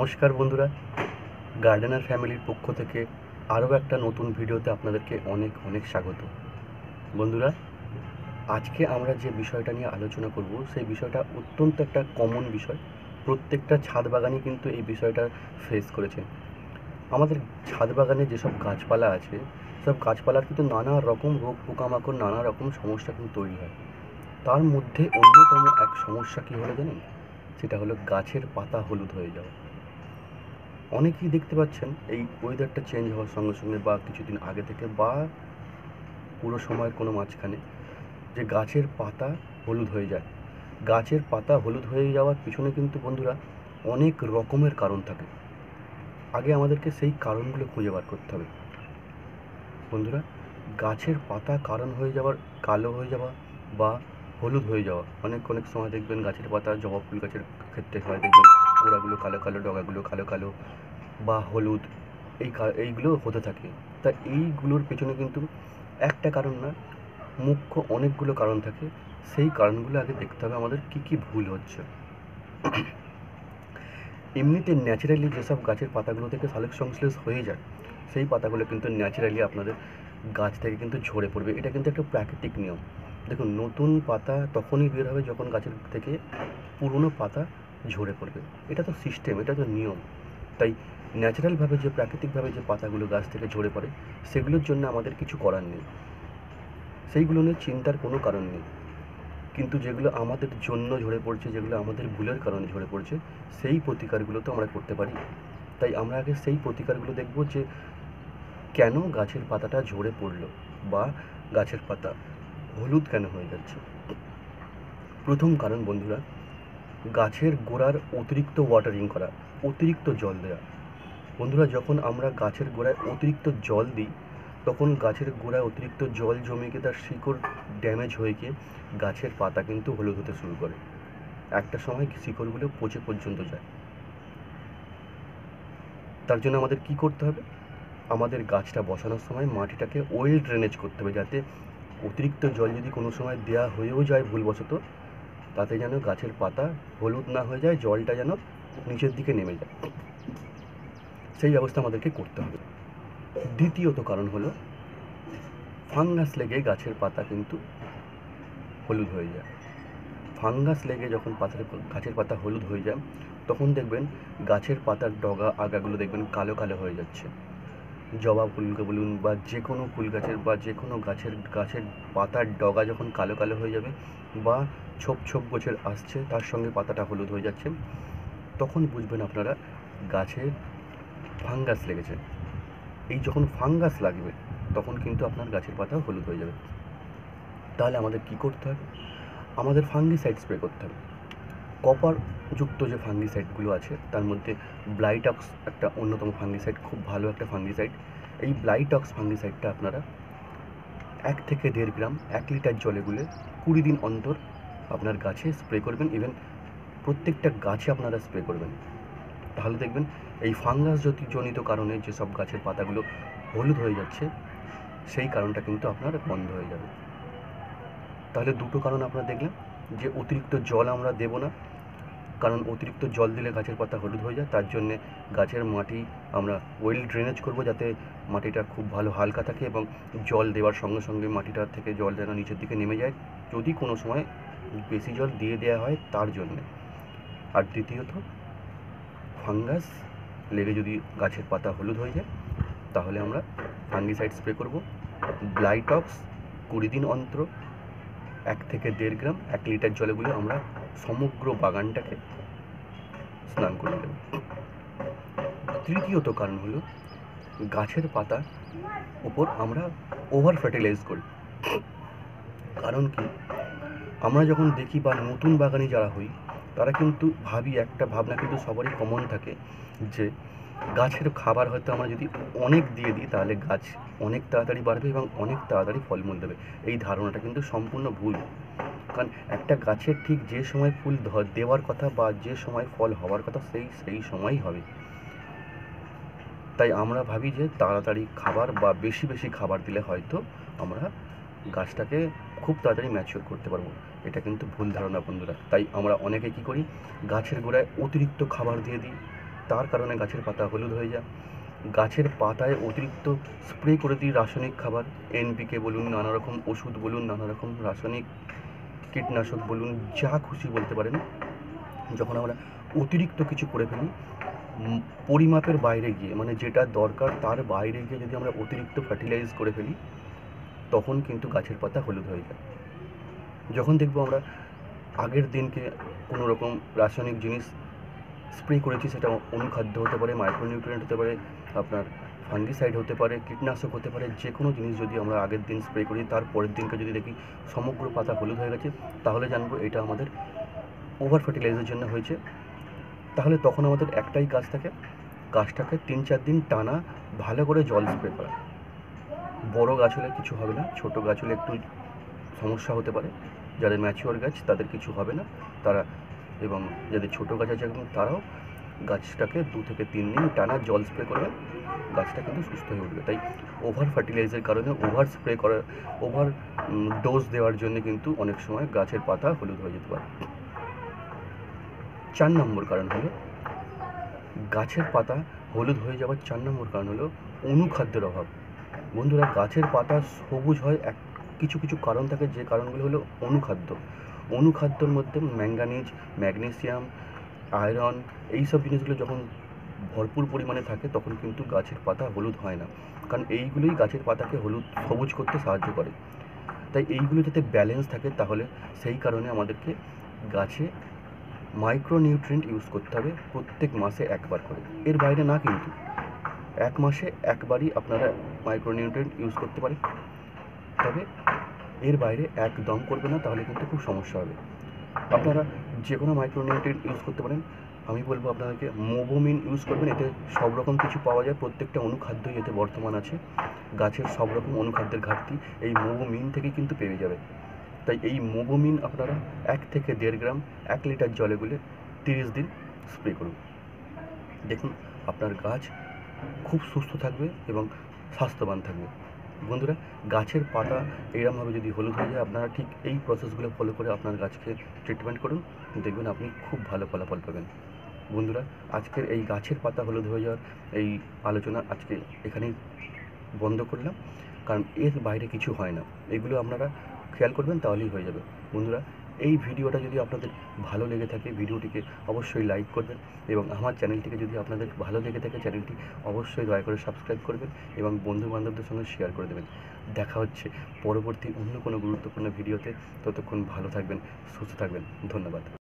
নমস্কার বন্ধুরা, গার্ডেনার ফ্যামিলির পক্ষ থেকে আরও একটা নতুন ভিডিওতে আপনাদেরকে অনেক অনেক স্বাগত। বন্ধুরা, আজকে আমরা যে বিষয়টা নিয়ে আলোচনা করব সেই বিষয়টা অত্যন্ত একটা কমন বিষয়। প্রত্যেকটা ছাদ বাগানই কিন্তু এই বিষয়টা ফেস করেছে। আমাদের ছাদ বাগানে যেসব গাছপালা আছে, সব গাছপালার কিন্তু নানা রকম রোগ পোকামাকড়, নানা রকম সমস্যা কিন্তু তৈরি হয়। তার মধ্যে অন্যতম এক সমস্যা কী হলো জানেন? সেটা হলো গাছের পাতা হলুদ হয়ে যাওয়া। অনেকেই দেখতে পাচ্ছেন এই ওয়েদারটা চেঞ্জ হওয়ার সঙ্গে সঙ্গে বা কিছুদিন আগে থেকে বা পুরো সময়ের কোনো মাঝখানে যে গাছের পাতা হলুদ হয়ে যায়। গাছের পাতা হলুদ হয়ে যাওয়ার পিছনে কিন্তু বন্ধুরা অনেক রকমের কারণ থাকে। আগে আমাদেরকে সেই কারণগুলো খুঁজে বার করতে হবে। বন্ধুরা, গাছের পাতা কারণ হয়ে যাওয়ার কালো হয়ে যাওয়া বা হলুদ হয়ে যাওয়া, অনেক সময় দেখবেন গাছের পাতা, জবা ফুল গাছের ক্ষেত্রে হয়, দেখবেন গোড়াগুলো কালো কালো, ডগাগুলো কালো কালো বা হলুদ, এইগুলো হতে থাকে। তা এইগুলোর পেছনে কিন্তু একটা কারণ না, মুখ্য অনেকগুলো কারণ থাকে। সেই কারণগুলো আগে দেখতে হবে আমাদের কী কী ভুল হচ্ছে। এমনিতে ন্যাচারালি যেসব গাছের পাতাগুলো থেকে সালোক সংশ্লেষ হয়ে যায়, সেই পাতাগুলো কিন্তু ন্যাচারালি আপনাদের গাছ থেকে কিন্তু ঝরে পড়বে। এটা কিন্তু একটা প্রাকৃতিক নিয়ম। দেখুন, নতুন পাতা তখনই বের হবে যখন গাছের থেকে পুরনো পাতা ঝরে পড়বে। এটা তো সিস্টেম, এটা তো নিয়ম। তাই ন্যাচারালভাবে যে প্রাকৃতিকভাবে যে পাতাগুলো গাছ থেকে ঝরে পড়ে, সেগুলোর জন্য আমাদের কিছু করার নেই, সেইগুলো নিয়ে চিন্তার কোনো কারণ নেই। কিন্তু যেগুলো আমাদের জন্য ঝরে পড়ছে, যেগুলো আমাদের ভুলের কারণে ঝরে পড়ছে, সেই প্রতিকারগুলো তো আমরা করতে পারি। তাই আমরা আগে সেই প্রতিকারগুলো দেখব যে কেন গাছের পাতাটা ঝরে পড়লো বা গাছের পাতা হলুদ কেন হয়ে যাচ্ছে। প্রথম কারণ বন্ধুরা, গাছের গোড়ার অতিরিক্ত ওয়াটারিং করা, অতিরিক্ত জল দেওয়া। বন্ধুরা, যখন আমরা গাছের গোড়ায় অতিরিক্ত জল দিই, তখন গাছের গোড়ায় অতিরিক্ত জল জমে গিয়ে তার শিকড় ড্যামেজ হয়ে গিয়ে গাছের পাতা কিন্তু হলুদ হতে শুরু করে। একটা সময় শিকড়গুলো পচে পর্যন্ত যায়। তার জন্য আমাদের কি করতে হবে? আমাদের গাছটা বসানোর সময় মাটিটাকে ওয়েল ড্রেনেজ করতে হবে, যাতে অতিরিক্ত জল যদি কোনো সময় দেওয়া হয়েও যায় ভুলবশত, তাতে যেন গাছের পাতা হলুদ না হয়ে যায়, জলটা যেন নিচের দিকে নেমে যায়। সেই ব্যবস্থা আমাদেরকে করতে হবে। দ্বিতীয়ত কারণ হলো ফাঙ্গাস লেগে গাছের পাতা কিন্তু হলুদ হয়ে যায়। ফাঙ্গাস লেগে যখন গাছের পাতা হলুদ হয়ে যায়, তখন দেখবেন গাছের পাতার ডগা আগাগুলো দেখবেন কালো কালো হয়ে যাচ্ছে। জবা ফুলকে বলুন বা যে কোনো ফুল গাছের বা যে কোনো গাছের পাতার ডগা যখন কালো কালো হয়ে যাবে বা ছোপ ছোপ গোছের আসছে, তার সঙ্গে পাতাটা হলুদ হয়ে যাচ্ছে, তখন বুঝবেন আপনারা গাছে ফাঙ্গাস লেগেছে। এই যখন ফাঙ্গাস লাগবে তখন কিন্তু আপনার গাছের পাতা হলুদ হয়ে যাবে। তাহলে আমাদের কি করতে হবে? আমাদের ফাঙ্গিসাইড স্প্রে করতে হবে। কপার যুক্ত যে ফাঙ্গিসাইডগুলো আছে তার মধ্যে ব্লাইটক্স একটা অন্যতম ফাঙ্গিসাইড, খুব ভালো একটা ফাঙ্গিসাইড। এই ব্লাইটক্স ফাঙ্গিসাইডটা আপনারা 1 থেকে 1.5 গ্রাম 1 লিটার জলে গুলে 20 দিন অন্তর আপনার গাছে স্প্রে করবেন। ইভেন প্রত্যেকটা গাছে আপনারা স্প্রে করবেন। তাহলে দেখবেন এই ফাঙ্গাস জনিত কারণে যেসব গাছের পাতাগুলো হলুদ হয়ে যাচ্ছে, সেই কারণটা কিন্তু আপনার বন্ধ হয়ে যাবে। তাহলে দুটো কারণ আপনারা দেখলেন, যে অতিরিক্ত জল আমরা দেব না, কারণ অতিরিক্ত জল দিলে গাছের পাতা হলুদ হয়ে যায়। তার জন্যে গাছের মাটি আমরা ওয়েল ড্রেনেজ করব, যাতে মাটিটা খুব ভালো হালকা থাকে এবং জল দেওয়ার সঙ্গে সঙ্গে মাটিটার থেকে জল যেন নিচের দিকে নেমে যায়, যদি কোনো সময় বেশি জল দিয়ে দেওয়া হয় তার জন্যে। আর দ্বিতীয়ত, ফাঙ্গাস লেগে যদি গাছের পাতা হলুদ হয়ে যায়, তাহলে আমরা ফাঙ্গিসাইড স্প্রে করব। ব্লাইটক্স 20 দিন অন্তর 1 থেকে 1.5 গ্রাম 1 লিটার জলে গুলে আমরা সমগ্র বাগানটাকে স্নান করে দেব। তৃতীয়ত কারণ হলো গাছের পাতা উপর আমরা ওভার ফার্টিলাইজ করি। কারণ কি, আমরা যখন দেখি বা নতুন বাগানি যারা হই, তারা কিন্তু ভাবি, একটা ভাবনা কিন্তু সবারই কমন থাকে, যে গাছের খাবার হয়তো আমরা যদি অনেক দিয়ে দিই তাহলে গাছ অনেক তাড়াতাড়ি বাড়বে এবং অনেক তাড়াতাড়ি ফলমূল দেবে। এই ধারণাটা কিন্তু সম্পূর্ণ ভুল। কারণ একটা গাছের ঠিক যে সময় ফুল দেওয়ার কথা বা যে সময় ফল হওয়ার কথা, সেই সময়ই হবে। তাই আমরা ভাবি যে তাড়াতাড়ি খাবার বা বেশি বেশি খাবার দিলে হয়তো আমরা গাছটাকে খুব তাড়াতাড়ি ম্যাচিওর করতে পারবো। এটা কিন্তু ভুল ধারণা বন্ধুরা। তাই আমরা অনেকে কী করি, গাছের গোড়ায় অতিরিক্ত খাবার দিয়ে দিই, তার কারণে গাছের পাতা হলুদ হয়ে যায়। গাছের পাতায় অতিরিক্ত স্প্রে করে দিই রাসায়নিক খাবার, এনপিকে বলুন, নানা রকম ওষুধ বলুন, নানা রকম রাসায়নিক কীটনাশক বলুন, যা খুশি বলতে পারেন। যখন আমরা অতিরিক্ত কিছু করে ফেলি, পরিমাপের বাইরে গিয়ে, মানে যেটা দরকার তার বাইরে গিয়ে যদি আমরা অতিরিক্ত ফার্টিলাইজ করে ফেলি, তখন কিন্তু গাছের পাতা হলুদ হয়ে যায়। যখন দেখবো আমরা আগের দিনকে কোনো রকম রাসায়নিক জিনিস স্প্রে করেছি, সেটা অনুখাদ্য হতে পারে, মাইক্রোনিউট্রিয়েন্ট হতে পারে, আপনার ফাঙ্গিসাইড হতে পারে, কীটনাশক হতে পারে, যে কোনো জিনিস যদি আমরা আগের দিন স্প্রে করি, তার পরের দিনকে যদি দেখি সমগ্র পাতা হলুদ হয়ে গেছে, তাহলে জানবো এটা আমাদের ওভার ফার্টিলাইজের জন্য হয়েছে। তাহলে তখন আমাদের একটাই কাজ থাকে, গাছটাকে 3-4 দিন টানা ভালো করে জল স্প্রে করা। বড় গাছ হলে কিছু হবে না, ছোট গাছ হলে একটু সমস্যা হতে পারে। যাদের ম্যাচিওর গাছ তাদের কিছু হবে না, তারা, এবং যাদের ছোটো গাছ আছে এখন তারাও গাছটাকে 2 থেকে 3 দিন টানা জল স্প্রে করবে, গাছটা কিন্তু সুস্থ হয়ে উঠবে। তাই ওভার ফার্টিলাইজারের কারণে, ওভার স্প্রে করা, ওভার ডোজ দেওয়ার জন্য কিন্তু অনেক সময় গাছের পাতা হলুদ হয়ে যেতে পারে। 4 নম্বর কারণ হলো গাছের পাতা হলুদ হয়ে যাওয়ার 4 নম্বর কারণ হলো অনুখাদ্যের অভাব। বন্ধুরা, গাছের পাতা সবুজ হয় কিছু কিছু কারণ থাকে, যে কারণগুলো হলো অনুখাদ্য। অনুখাদ্যর মধ্যে ম্যাঙ্গানিজ, ম্যাগনেসিয়াম, আয়রন, এই সব জিনিসগুলো যখন ভরপুর পরিমাণে থাকে তখন কিন্তু গাছের পাতা হলুদ হয় না, কারণ এইগুলোই গাছের পাতাকে সবুজ করতে সাহায্য করে। তাই এইগুলো যাতে ব্যালেন্স থাকে, তাহলে সেই কারণে আমাদেরকে গাছে মাইক্রোনিউট্রিয়েন্ট ইউজ করতে হবে প্রত্যেক মাসে একবার করে। এর বাইরে না, কিন্তু 1 মাসে একবারই আপনারা মাইক্রোনিউট্রিয়েন্ট ইউজ করতে পারেন, তবে এর বাইরে একদম করবে না, তাহলে কিন্তু খুব সমস্যা হবে। আপনারা যে কোনো মাইক্রোনিউট্রিয়েন্ট ইউজ করতে পারেন। আমি বলবো আপনাদেরকে মোবোমিন ইউজ করবেন, এতে সব রকম কিছু পাওয়া যায়, প্রত্যেকটা অনুখাদ্যই এতে বর্তমান আছে। গাছের সব রকম অনুখাদ্যের ঘাটতি এই মোবোমিন থেকে কিন্তু পেয়ে যাবে। তাই এই মোবোমিন আপনারা 1 থেকে 1.5 গ্রাম 1 লিটার জলে গুলে 30 দিন স্প্রে করুন। দেখুন আপনার গাছ খুব সুস্থ থাকবে এবং স্বাস্থ্যবান থাকবে। বন্ধুরা, গাছের পাতা এরমভাবে যদি হলুদ হয়ে যায়, আপনারা ঠিক এই প্রসেসগুলো ফলো করে আপনার গাছকে ট্রিটমেন্ট করুন, দেখবেন আপনি খুব ভালো ফলাফল পাবেন। বন্ধুরা, আজকের এই গাছের পাতা হলুদ হয়ে যাওয়ার এই আলোচনা আজকে এখানেই বন্ধ করলাম, কারণ এর বাইরে কিছু হয় না। এগুলো আপনারা খেয়াল করবেন, তাহলেই হয়ে যাবে। বন্ধুরা, এই ভিডিওটা যদি আপনাদের ভালো লেগে থাকে, ভিডিওটিকে অবশ্যই লাইক করবেন, এবং আমার চ্যানেলটিকে যদি আপনাদের ভালো লেগে থাকে, চ্যানেলটি অবশ্যই দয়া করে সাবস্ক্রাইব করবেন এবং বন্ধুবান্ধবদের সঙ্গে শেয়ার করে দেবেন। দেখা হচ্ছে পরবর্তী অন্য কোনো গুরুত্বপূর্ণ ভিডিওতে। ততক্ষণ ভালো থাকবেন, সুস্থ থাকবেন। ধন্যবাদ।